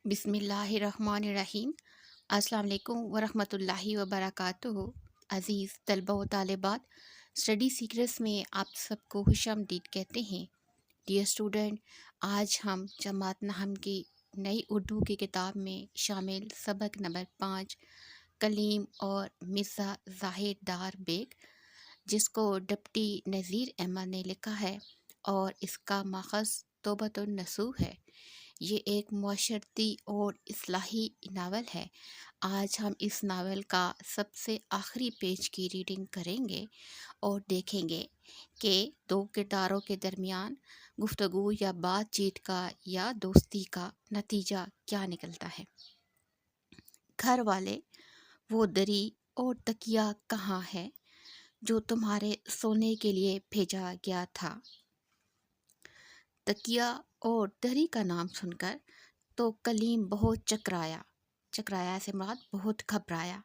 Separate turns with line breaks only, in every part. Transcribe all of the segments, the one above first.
بسم اللہ الرحمن الرحیم۔ السلام علیکم ورحمۃ اللہ وبرکاتہ۔ عزیز طلبہ و طالبات، اسٹڈی سیکرٹس میں آپ سب کو خوش آمدید کہتے ہیں۔ ڈیئر اسٹوڈنٹ، آج ہم جماعت نحم کی نئی اردو کی کتاب میں شامل سبق نمبر 5 کلیم اور مرزا زاہد ڈار بیگ، جس کو ڈپٹی نذیر احمد نے لکھا ہے اور اس کا ماخذ توبۃ النصوح ہے۔ یہ ایک معاشرتی اور اصلاحی ناول ہے۔ آج ہم اس ناول کا سب سے آخری پیج کی ریڈنگ کریں گے اور دیکھیں گے کہ دو کرداروں کے درمیان گفتگو یا بات چیت کا یا دوستی کا نتیجہ کیا نکلتا ہے۔ گھر والے، وہ دری اور تکیہ کہاں ہے جو تمہارے سونے کے لیے بھیجا گیا تھا؟ تکیہ اور دری کا نام سن کر تو کلیم بہت چکرایا سے مراد بہت گھبرایا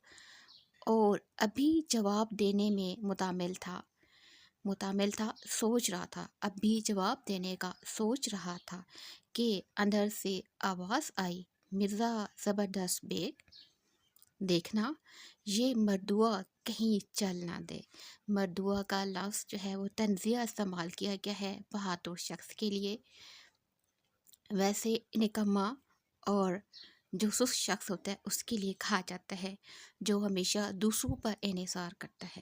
اور ابھی جواب دینے میں متعمل تھا، سوچ رہا تھا، اب بھی جواب دینے کا سوچ رہا تھا کہ اندر سے آواز آئی، مرزا زبردست بیگ، دیکھنا یہ مردوا کہیں چل نہ دے۔ مردوا کا لفظ جو ہے وہ تنزیہ استعمال کیا گیا ہے بہادر شخص کے لیے۔ ویسے نکما اور جو سست شخص ہوتا ہے اس کے لیے کہا جاتا ہے جو ہمیشہ دوسروں پر انحصار کرتا ہے۔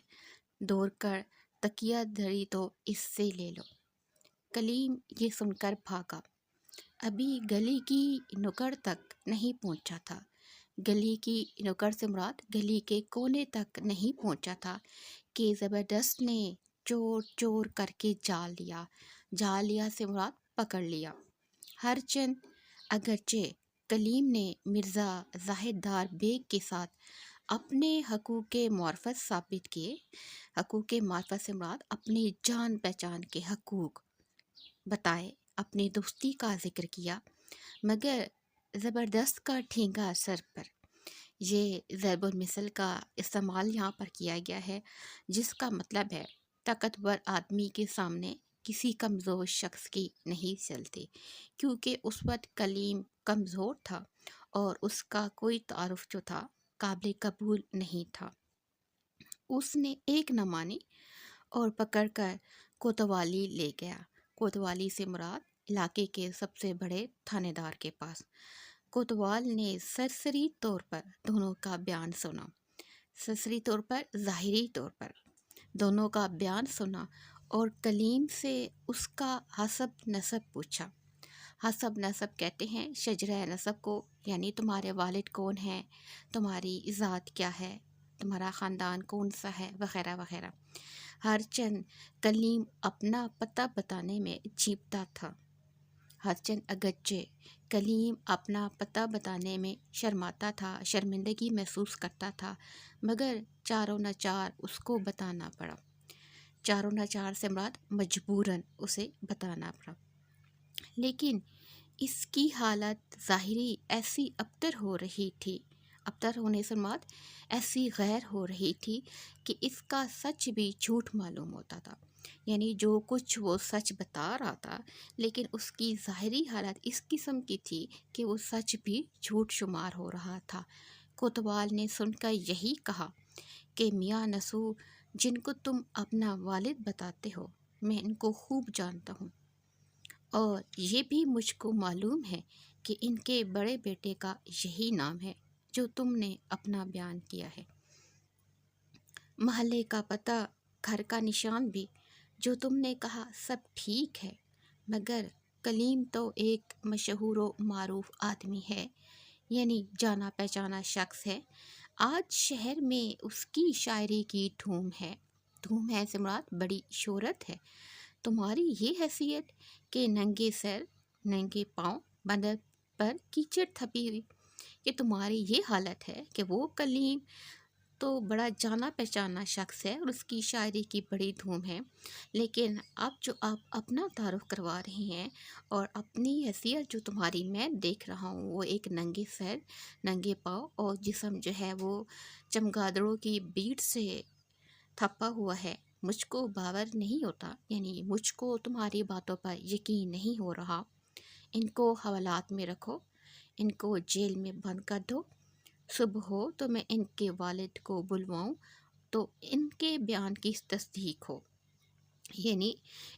دوڑ کر تکیہ دھری تو اس سے لے لو۔ کلیم یہ سن کر بھاگا، ابھی گلی کی نکڑ تک نہیں پہنچا تھا۔ گلی کی نکڑ سے مراد گلی کے کونے تک نہیں پہنچا تھا کہ زبردست نے چور کر کے جال لیا سے مراد پکڑ لیا۔ ہر چند اگرچہ کلیم نے مرزا زاہد ڈار بیگ کے ساتھ اپنے حقوق معرفت ثابت کیے، حقوق معرفت سے مراد اپنی جان پہچان کے حقوق بتائے، اپنی دوستی کا ذکر کیا، مگر زبردست کا ٹھینگا سر پر۔ یہ ضرب المثل کا استعمال یہاں پر کیا گیا ہے، جس کا مطلب ہے طاقتور آدمی کے سامنے کسی کمزور شخص کی نہیں چلتی، کیونکہ اس وقت کلیم کمزور تھا اور اس کا کوئی تعارف جو تھا قابل قبول نہیں تھا۔ اس نے ایک نہ مانی اور پکڑ کر کوتوالی لے گیا۔ کوتوالی سے مراد علاقے کے سب سے بڑے تھانے دار کے پاس۔ کوتوال نے سرسری طور پر دونوں کا بیان سنا، سرسری طور پر، ظاہری طور پر دونوں کا بیان سنا اور کلیم سے اس کا حسب نسب پوچھا۔ حسب نسب کہتے ہیں شجرہ نسب کو، یعنی تمہارے والد کون ہیں، تمہاری ذات کیا ہے، تمہارا خاندان کون سا ہے، وغیرہ وغیرہ۔ ہر چند کلیم اپنا پتہ بتانے میں جھیپتا تھا، ہر چند اگرچہ کلیم اپنا پتہ بتانے میں شرماتا تھا، شرمندگی محسوس کرتا تھا، مگر چاروں ناچار اس کو بتانا پڑا۔ چاروں ناچار سے مراد مجبوراً اسے بتانا پڑا۔ لیکن اس کی حالت ظاہری ایسی ابتر ہو رہی تھی، ابتر ہونے سے مراد ایسی غیر ہو رہی تھی کہ اس کا سچ بھی جھوٹ معلوم ہوتا تھا، یعنی جو کچھ وہ سچ بتا رہا تھا لیکن اس کی ظاہری حالت اس قسم کی تھی کہ وہ سچ بھی جھوٹ شمار ہو رہا تھا۔ کوتوال نے سن کر یہی کہا کہ میاں نصوح، جن کو تم اپنا والد بتاتے ہو، میں ان کو خوب جانتا ہوں، اور یہ بھی مجھ کو معلوم ہے کہ ان کے بڑے بیٹے کا یہی نام ہے جو تم نے اپنا بیان کیا ہے۔ محلے کا پتہ، گھر کا نشان بھی جو تم نے کہا سب ٹھیک ہے، مگر کلیم تو ایک مشہور و معروف آدمی ہے، یعنی جانا پہچانا شخص ہے۔ آج شہر میں اس کی شاعری کی دھوم ہے سے مراد بڑی شہرت ہے۔ تمہاری یہ حیثیت کہ ننگے سر ننگے پاؤں بندر پر کیچڑ تھپی ہوئی، کہ تمہاری یہ حالت ہے کہ وہ کلیم تو بڑا جانا پہچانا شخص ہے اور اس کی شاعری کی بڑی دھوم ہے، لیکن اب جو آپ اپنا تعارف کروا رہے ہیں اور اپنی حیثیت جو تمہاری میں دیکھ رہا ہوں، وہ ایک ننگے سر ننگے پاؤں اور جسم جو ہے وہ چمگادڑوں کی بیڑ سے تھپا ہوا ہے، مجھ کو باور نہیں ہوتا، یعنی مجھ کو تمہاری باتوں پر یقین نہیں ہو رہا۔ ان کو حوالات میں رکھو، ان کو جیل میں بند کر دو، صبح ہو تو میں ان کے والد کو بلواؤں تو ان کے بیان کی تصدیق ہو، یعنی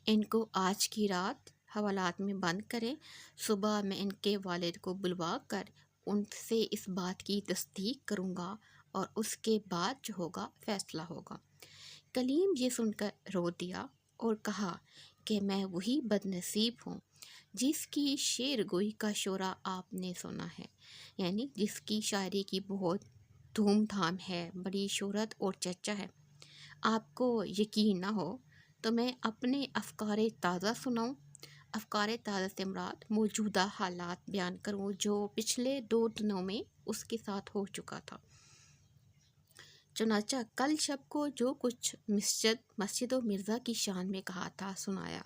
ان کو آج کی رات حوالات میں بند کریں، صبح میں ان کے والد کو بلوا کر ان سے اس بات کی تصدیق کروں گا اور اس کے بعد جو ہوگا فیصلہ ہوگا۔ کلیم یہ سن کر رو دیا اور کہا کہ میں وہی بد نصیب ہوں جس کی شعر گوئی کا شعرا آپ نے سنا ہے، یعنی جس کی شاعری کی بہت دھوم دھام ہے، بڑی شہرت اور چرچا ہے۔ آپ کو یقین نہ ہو تو میں اپنے افکار تازہ سناؤں۔ افکار تازہ سے مراد موجودہ حالات بیان کروں جو پچھلے 2 دنوں میں اس کے ساتھ ہو چکا تھا۔ چنانچہ کل شب کو جو کچھ مسجد و مرزا کی شان میں کہا تھا سنایا۔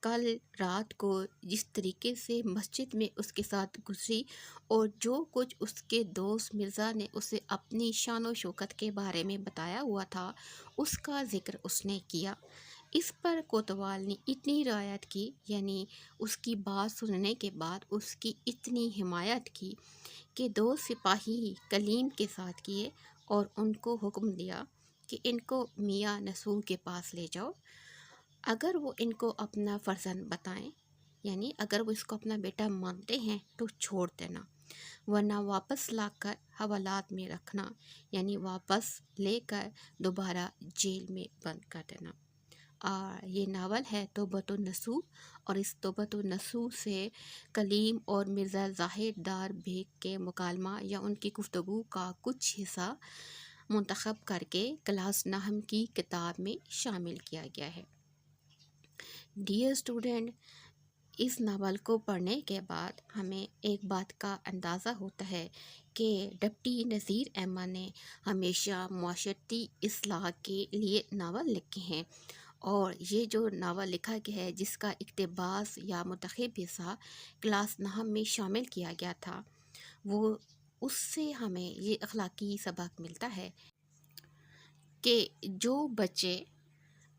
کل رات کو جس طریقے سے مسجد میں اس کے ساتھ گزری اور جو کچھ اس کے دوست مرزا نے اسے اپنی شان و شوکت کے بارے میں بتایا ہوا تھا، اس کا ذکر اس نے کیا۔ اس پر کوتوال نے اتنی رعایت کی، یعنی اس کی بات سننے کے بعد اس کی اتنی حمایت کی کہ 2 سپاہی کلیم کے ساتھ کیے اور ان کو حکم دیا کہ ان کو میاں نصور کے پاس لے جاؤ، اگر وہ ان کو اپنا فرزند بتائیں، یعنی اگر وہ اس کو اپنا بیٹا مانتے ہیں تو چھوڑ دینا، ورنہ واپس لا کر حوالات میں رکھنا، یعنی واپس لے کر دوبارہ جیل میں بند کر دینا۔ اور یہ ناول ہے توبۃ النصوح، اور اس توبۃ النصوح سے کلیم اور مرزا ظاہر دار بیگ کے مکالمہ یا ان کی گفتگو کا کچھ حصہ منتخب کر کے کلاس نحم کی کتاب میں شامل کیا گیا ہے۔ ڈیئر اسٹوڈنٹ، اس ناول کو پڑھنے کے بعد ہمیں ایک بات کا اندازہ ہوتا ہے کہ ڈپٹی نذیر احمد نے ہمیشہ معاشرتی اصلاح کے لیے ناول لکھے ہیں، اور یہ جو ناول لکھا گیا ہے جس کا اقتباس یا منتخب حصہ کلاس نحم میں شامل کیا گیا تھا، وہ اس سے ہمیں یہ اخلاقی سبق ملتا ہے کہ جو بچے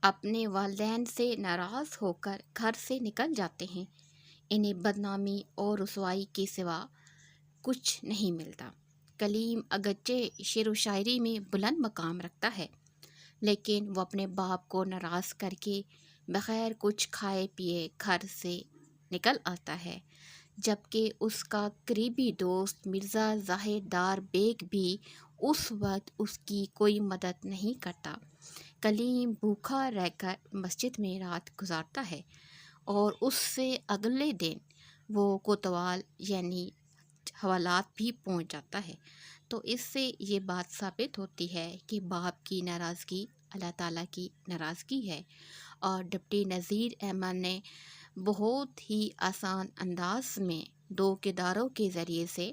اپنے والدین سے ناراض ہو کر گھر سے نکل جاتے ہیں، انہیں بدنامی اور رسوائی کے سوا کچھ نہیں ملتا۔ کلیم اگرچہ شعر و شاعری میں بلند مقام رکھتا ہے، لیکن وہ اپنے باپ کو ناراض کر کے بغیر کچھ کھائے پیے گھر سے نکل آتا ہے، جبکہ اس کا قریبی دوست مرزا ظاہر دار بیگ بھی اس وقت اس کی کوئی مدد نہیں کرتا۔ کلیم بھوکا رہ کر مسجد میں رات گزارتا ہے اور اس سے اگلے دن وہ کوتوال یعنی حوالات بھی پہنچ جاتا ہے۔ تو اس سے یہ بات ثابت ہوتی ہے کہ باپ کی ناراضگی اللہ تعالیٰ کی ناراضگی ہے، اور ڈپٹی نذیر احمد نے بہت ہی آسان انداز میں 2 کرداروں کے ذریعے سے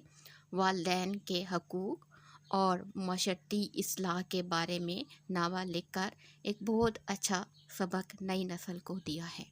والدین کے حقوق اور معاشرتی اصلاح کے بارے میں ناول لکھ کر ایک بہت اچھا سبق نئی نسل کو دیا ہے۔